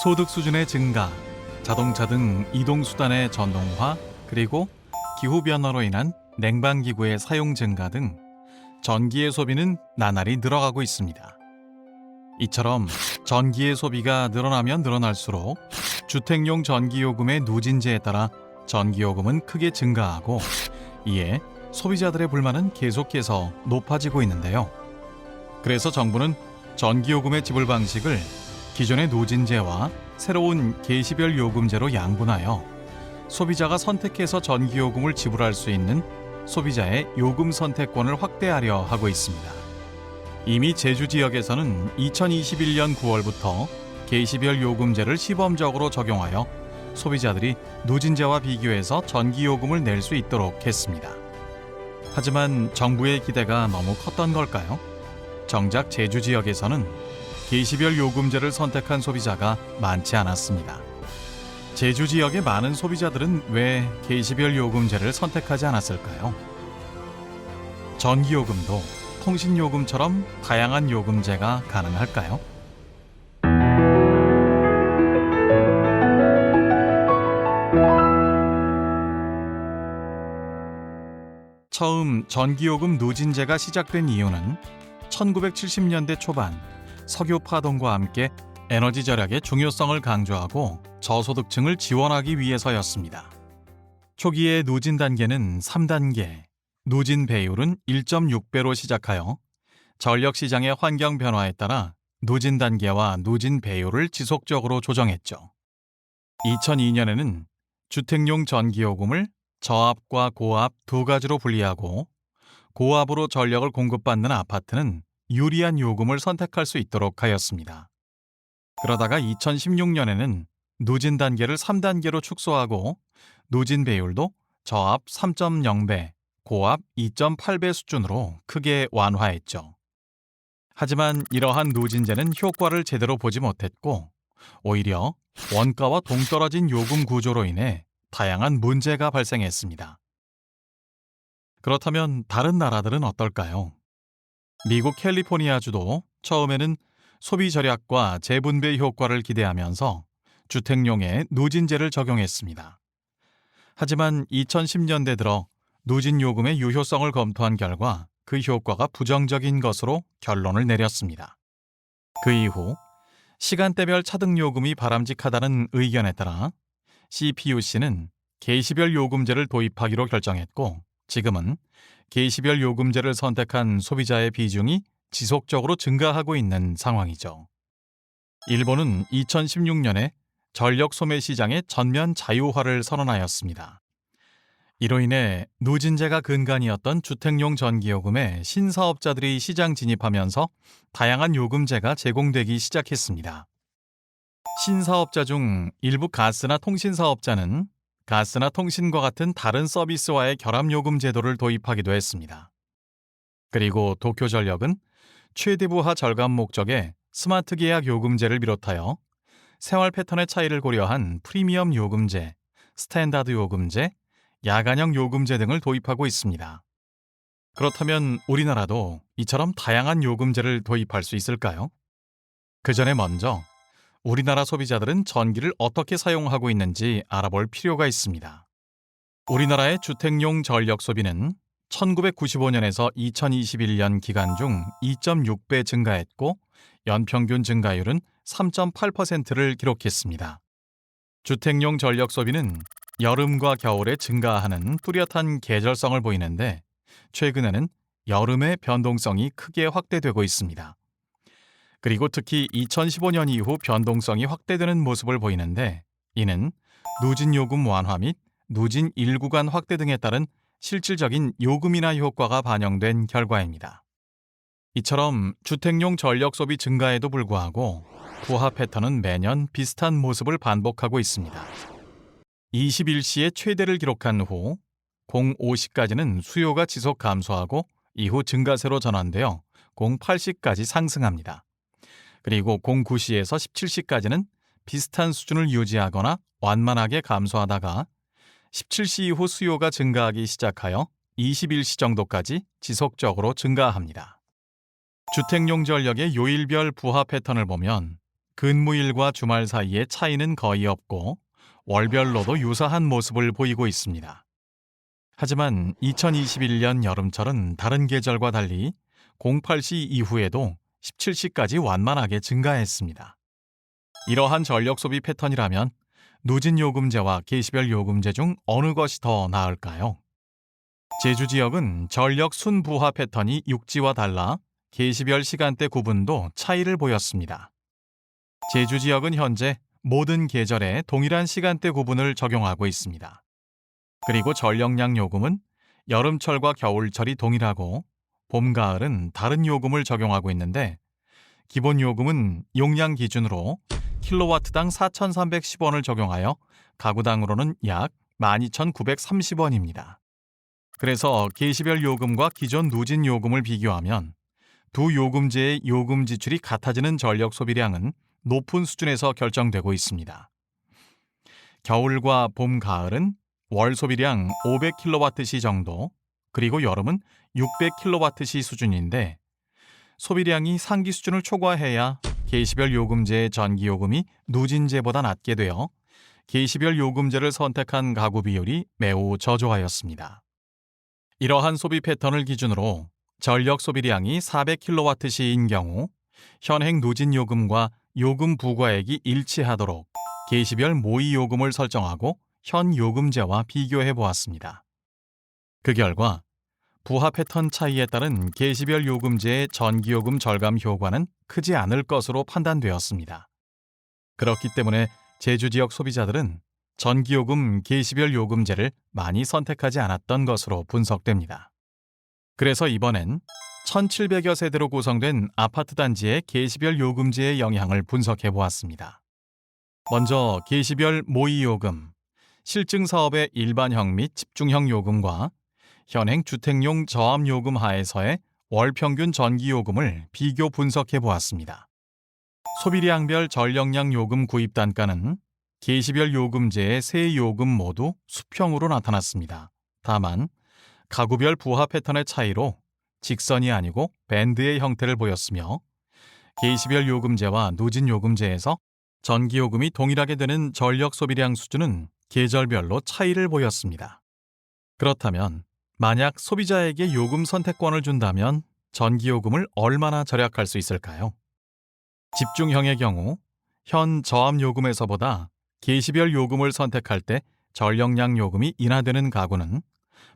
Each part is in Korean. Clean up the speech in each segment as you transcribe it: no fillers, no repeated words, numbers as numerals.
소득 수준의 증가, 자동차 등 이동수단의 전동화, 그리고 기후변화로 인한 냉방기구의 사용 증가 등 전기의 소비는 나날이 늘어가고 있습니다. 이처럼 전기의 소비가 늘어나면 늘어날수록 주택용 전기요금의 누진제에 따라 전기요금은 크게 증가하고, 이에 소비자들의 불만은 계속해서 높아지고 있는데요. 그래서 정부는 전기요금의 지불 방식을 기존의 누진제와 새로운 계시별 요금제로 양분하여 소비자가 선택해서 전기요금을 지불할 수 있는 소비자의 요금 선택권을 확대하려 하고 있습니다. 이미 제주 지역에서는 2021년 9월부터 계시별 요금제를 시범적으로 적용하여 소비자들이 누진제와 비교해서 전기요금을 낼 수 있도록 했습니다. 하지만 정부의 기대가 너무 컸던 걸까요? 정작 제주 지역에서는 계시별 요금제를 선택한 소비자가 많지 않았습니다. 제주 지역의 많은 소비자들은 왜 계시별 요금제를 선택하지 않았을까요? 전기요금도 통신요금처럼 다양한 요금제가 가능할까요? 처음 전기요금 누진제가 시작된 이유는 1970년대 초반 석유 파동과 함께 에너지 절약의 중요성을 강조하고 저소득층을 지원하기 위해서였습니다. 초기의 누진 단계는 3단계, 누진 배율은 1.6배로 시작하여 전력 시장의 환경 변화에 따라 누진 단계와 누진 배율을 지속적으로 조정했죠. 2002년에는 주택용 전기요금을 저압과 고압 두 가지로 분리하고, 고압으로 전력을 공급받는 아파트는 유리한 요금을 선택할 수 있도록 하였습니다. 그러다가 2016년에는 누진 단계를 3단계로 축소하고 누진 배율도 저압 3.0배, 고압 2.8배 수준으로 크게 완화했죠. 하지만 이러한 누진제는 효과를 제대로 보지 못했고, 오히려 원가와 동떨어진 요금 구조로 인해 다양한 문제가 발생했습니다. 그렇다면 다른 나라들은 어떨까요? 미국 캘리포니아주도 처음에는 소비 절약과 재분배 효과를 기대하면서 주택용에 누진제를 적용했습니다. 하지만 2010년대 들어 누진 요금의 유효성을 검토한 결과 그 효과가 부정적인 것으로 결론을 내렸습니다. 그 이후 시간대별 차등 요금이 바람직하다는 의견에 따라 CPUC는 계시별 요금제를 도입하기로 결정했고, 지금은 계시별 요금제를 선택한 소비자의 비중이 지속적으로 증가하고 있는 상황이죠. 일본은 2016년에 전력 소매 시장의 전면 자유화를 선언하였습니다. 이로 인해 누진제가 근간이었던 주택용 전기요금에 신사업자들이 시장 진입하면서 다양한 요금제가 제공되기 시작했습니다. 신사업자 중 일부 가스나 통신사업자는 가스나 통신과 같은 다른 서비스와의 결합요금 제도를 도입하기도 했습니다. 그리고 도쿄전력은 최대부하 절감 목적의 스마트 계약 요금제를 비롯하여 생활 패턴의 차이를 고려한 프리미엄 요금제, 스탠다드 요금제, 야간형 요금제 등을 도입하고 있습니다. 그렇다면 우리나라도 이처럼 다양한 요금제를 도입할 수 있을까요? 그 전에 먼저 우리나라 소비자들은 전기를 어떻게 사용하고 있는지 알아볼 필요가 있습니다. 우리나라의 주택용 전력 소비는 1995년에서 2021년 기간 중 2.6배 증가했고, 연평균 증가율은 3.8%를 기록했습니다. 주택용 전력 소비는 여름과 겨울에 증가하는 뚜렷한 계절성을 보이는데, 최근에는 여름의 변동성이 크게 확대되고 있습니다. 그리고 특히 2015년 이후 변동성이 확대되는 모습을 보이는데, 이는 누진 요금 완화 및 누진 일구간 확대 등에 따른 실질적인 요금 인하 효과가 반영된 결과입니다. 이처럼 주택용 전력 소비 증가에도 불구하고 부하 패턴은 매년 비슷한 모습을 반복하고 있습니다. 21시에 최대를 기록한 후 08시까지는 수요가 지속 감소하고 이후 증가세로 전환되어 08시까지 상승합니다. 그리고 09시에서 17시까지는 비슷한 수준을 유지하거나 완만하게 감소하다가 17시 이후 수요가 증가하기 시작하여 21시 정도까지 지속적으로 증가합니다. 주택용 전력의 요일별 부하 패턴을 보면 근무일과 주말 사이에 차이는 거의 없고 월별로도 유사한 모습을 보이고 있습니다. 하지만 2021년 여름철은 다른 계절과 달리 08시 이후에도 17시까지 완만하게 증가했습니다. 이러한 전력 소비 패턴이라면 누진 요금제와 개시별 요금제 중 어느 것이 더 나을까요? 제주 지역은 전력 순부하 패턴이 육지와 달라 개시별 시간대 구분도 차이를 보였습니다. 제주 지역은 현재 모든 계절에 동일한 시간대 구분을 적용하고 있습니다. 그리고 전력량 요금은 여름철과 겨울철이 동일하고 봄, 가을은 다른 요금을 적용하고 있는데 기본 요금은 용량 기준으로 킬로와트당 4,310원을 적용하여 가구당으로는 약 12,930원입니다. 그래서 개시별 요금과 기존 누진 요금을 비교하면 두 요금제의 요금 지출이 같아지는 전력 소비량은 높은 수준에서 결정되고 있습니다. 겨울과 봄, 가을은 월 소비량 500kWh 정도, 그리고 여름은 600kWh 수준인데 소비량이 상기 수준을 초과해야 개시별 요금제의 전기요금이 누진제보다 낮게 되어 개시별 요금제를 선택한 가구 비율이 매우 저조하였습니다. 이러한 소비 패턴을 기준으로 전력 소비량이 400kWh인 경우 현행 누진 요금과 요금 부과액이 일치하도록 개시별 모의 요금을 설정하고 현 요금제와 비교해 보았습니다. 그 결과 부하 패턴 차이에 따른 개시별 요금제의 전기요금 절감 효과는 크지 않을 것으로 판단되었습니다. 그렇기 때문에 제주 지역 소비자들은 전기요금 개시별 요금제를 많이 선택하지 않았던 것으로 분석됩니다. 그래서 이번엔 1,700여 세대로 구성된 아파트 단지의 개시별 요금제의 영향을 분석해 보았습니다. 먼저 개시별 모의 요금, 실증 사업의 일반형 및 집중형 요금과 현행 주택용 저압 요금 하에서의 월 평균 전기 요금을 비교 분석해 보았습니다. 소비량별 전력량 요금 구입 단가는 개시별 요금제의 세 요금 모두 수평으로 나타났습니다. 다만 가구별 부하 패턴의 차이로 직선이 아니고 밴드의 형태를 보였으며 개시별 요금제와 누진 요금제에서 전기요금이 동일하게 되는 전력 소비량 수준은 계절별로 차이를 보였습니다. 그렇다면 만약 소비자에게 요금 선택권을 준다면 전기요금을 얼마나 절약할 수 있을까요? 집중형의 경우 현 저압요금에서보다 개시별 요금을 선택할 때 전력량 요금이 인하되는 가구는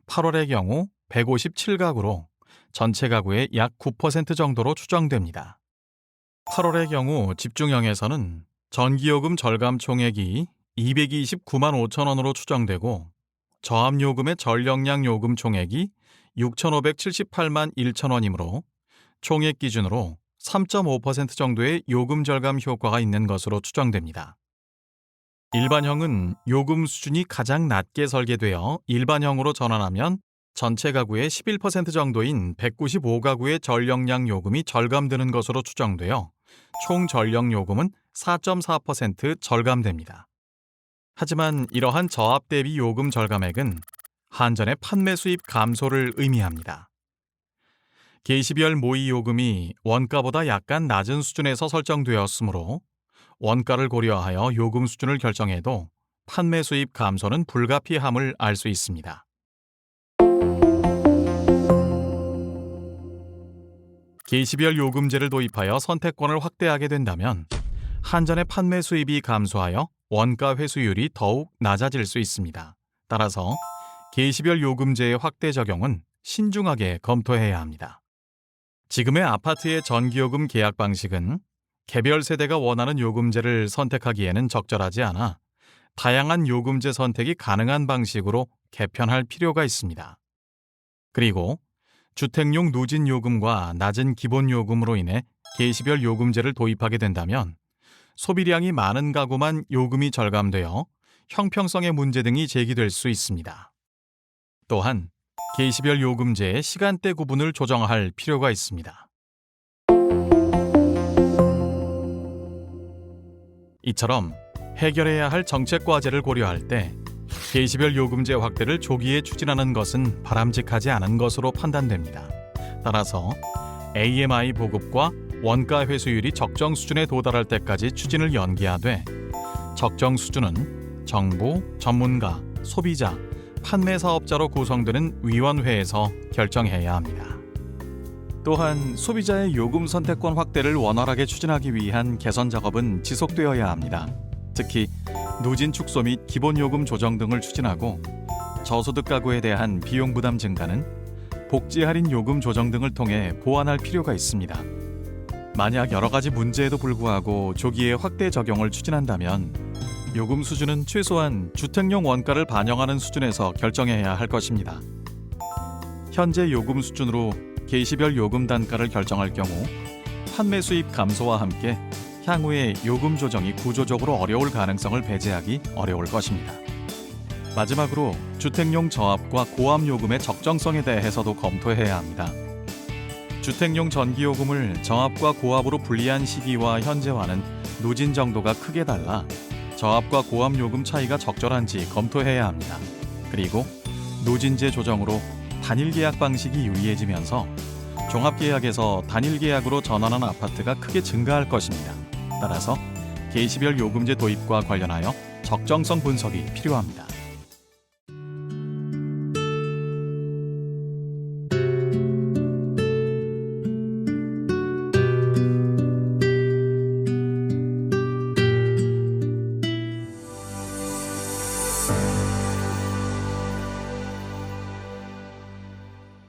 8월의 경우 157가구로 전체 가구의 약 9% 정도로 추정됩니다. 8월의 경우 집중형에서는 전기요금 절감 총액이 229만 5천 원으로 추정되고 저압요금의 전력량 요금 총액이 6,578만 1천 원이므로 총액 기준으로 3.5% 정도의 요금 절감 효과가 있는 것으로 추정됩니다. 일반형은 요금 수준이 가장 낮게 설계되어 일반형으로 전환하면 전체 가구의 11% 정도인 195가구의 전력량 요금이 절감되는 것으로 추정되어 총 전력 요금은 4.4% 절감됩니다. 하지만 이러한 저압 대비 요금 절감액은 한전의 판매 수입 감소를 의미합니다. 개시별 모의 요금이 원가보다 약간 낮은 수준에서 설정되었으므로 원가를 고려하여 요금 수준을 결정해도 판매 수입 감소는 불가피함을 알 수 있습니다. 개시별 요금제를 도입하여 선택권을 확대하게 된다면 한전의 판매 수입이 감소하여 원가 회수율이 더욱 낮아질 수 있습니다. 따라서 개시별 요금제의 확대 적용은 신중하게 검토해야 합니다. 지금의 아파트의 전기요금 계약 방식은 개별 세대가 원하는 요금제를 선택하기에는 적절하지 않아 다양한 요금제 선택이 가능한 방식으로 개편할 필요가 있습니다. 그리고 주택용 누진 요금과 낮은 기본 요금으로 인해 개시별 요금제를 도입하게 된다면 소비량이 많은 가구만 요금이 절감되어 형평성의 문제 등이 제기될 수 있습니다. 또한 개시별 요금제의 시간대 구분을 조정할 필요가 있습니다. 이처럼 해결해야 할 정책 과제를 고려할 때 개시별 요금제 확대를 조기에 추진하는 것은 바람직하지 않은 것으로 판단됩니다. 따라서 AMI 보급과 원가 회수율이 적정 수준에 도달할 때까지 추진을 연기하되 적정 수준은 정부, 전문가, 소비자, 판매 사업자로 구성되는 위원회에서 결정해야 합니다. 또한 소비자의 요금 선택권 확대를 원활하게 추진하기 위한 개선 작업은 지속되어야 합니다. 특히 누진 축소 및 기본 요금 조정 등을 추진하고 저소득 가구에 대한 비용 부담 증가는 복지 할인 요금 조정 등을 통해 보완할 필요가 있습니다. 만약 여러 가지 문제에도 불구하고 조기에 확대 적용을 추진한다면 요금 수준은 최소한 주택용 원가를 반영하는 수준에서 결정해야 할 것입니다. 현재 요금 수준으로 계시별 요금 단가를 결정할 경우 판매 수입 감소와 함께 향후에 요금 조정이 구조적으로 어려울 가능성을 배제하기 어려울 것입니다. 마지막으로 주택용 저압과 고압 요금의 적정성에 대해서도 검토해야 합니다. 주택용 전기요금을 저압과 고압으로 분리한 시기와 현재와는 누진 정도가 크게 달라 저압과 고압 요금 차이가 적절한지 검토해야 합니다. 그리고 누진제 조정으로 단일 계약 방식이 유리해지면서 종합계약에서 단일 계약으로 전환한 아파트가 크게 증가할 것입니다. 따라서 계시별 요금제 도입과 관련하여 적정성 분석이 필요합니다.